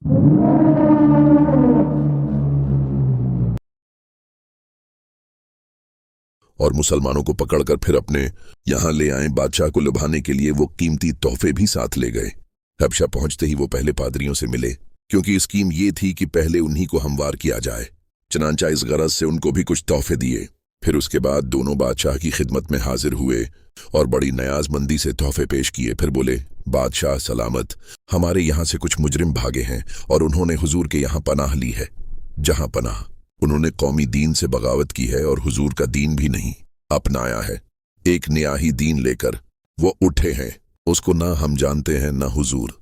और मुसलमानों को पकड़कर फिर अपने यहां ले आए। बादशाह को लुभाने के लिए वो कीमती तोहफे भी साथ ले गए। हबशा पहुंचते ही वो पहले पादरियों से मिले, क्योंकि स्कीम ये थी कि पहले उन्हीं को हमवार किया जाए। चनांचा इस गरज से उनको भी कुछ तोहफे दिए। फिर उसके बाद दोनों बादशाह की खिदमत में हाजिर हुए और बड़ी नयाजमंदी से तोहफे पेश किए। फिर बोले, बादशाह सलामत, हमारे यहाँ से कुछ मुजरिम भागे हैं और उन्होंने हुजूर के यहाँ पनाह ली है। जहाँ पनाह, उन्होंने कौमी दीन से बगावत की है और हुजूर का दीन भी नहीं अपनाया है। एक न्याही दीन लेकर वो उठे हैं, उसको ना हम जानते हैं ना हुजूर।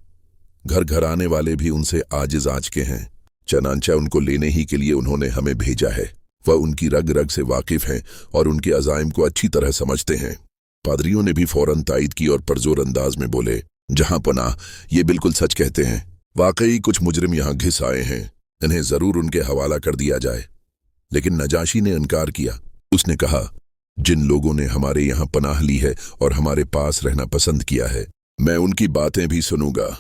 घर घर आने वाले भी उनसे आजिज आज के हैं। चनांचा उनको लेने ही के लिए उन्होंने हमें भेजा है। वह उनकी रग रग से वाकिफ हैं और उनके अज़ाइम को अच्छी तरह समझते हैं। पादरियों ने भी फौरन तायद की और परजोर अंदाज में बोले, जहां पनाह, ये बिल्कुल सच कहते हैं। वाकई कुछ मुजरिम यहाँ घिस आए हैं, इन्हें जरूर उनके हवाला कर दिया जाए। लेकिन नजाशी ने इनकार किया। उसने कहा, जिन लोगों ने हमारे यहाँ पनाह ली है और हमारे पास रहना पसंद किया है, मैं उनकी बातें भी सुनूंगा।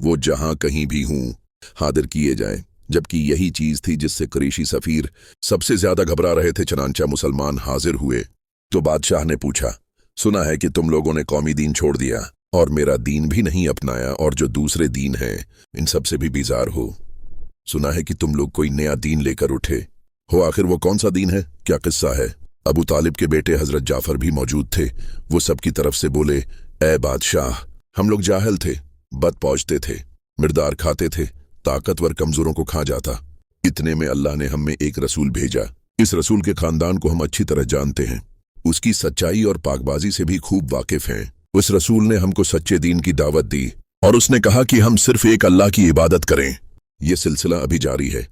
वो जहां कहीं भी हूं, हाजिर किए जाएं। जबकि यही चीज थी जिससे कुरैशी सफीर सबसे ज्यादा घबरा रहे थे। चनांचा मुसलमान हाजिर हुए तो बादशाह ने पूछा, सुना है कि तुम लोगों ने कौमी दीन छोड़ दिया और मेरा दीन भी नहीं अपनाया, और जो दूसरे दीन हैं इन सब से भी बीजार हो। सुना है कि तुम लोग कोई नया दीन लेकर उठे हो। आखिर वो कौन सा दीन है, क्या किस्सा है? अबू तालिब के बेटे हजरत जाफर भी मौजूद थे। वो सबकी तरफ से बोले, ए बादशाह, हम लोग जाहिल थे, बद पहुंचते थे, मिर्दार खाते थे, ताकतवर कमजोरों को खा जाता। इतने में अल्लाह ने हम में एक रसूल भेजा। इस रसूल के खानदान को हम अच्छी तरह जानते हैं, उसकी सच्चाई और पाकबाजी से भी खूब वाकिफ हैं। उस रसूल ने हमको सच्चे दीन की दावत दी और उसने कहा कि हम सिर्फ एक अल्लाह की इबादत करें। यह सिलसिला अभी जारी है।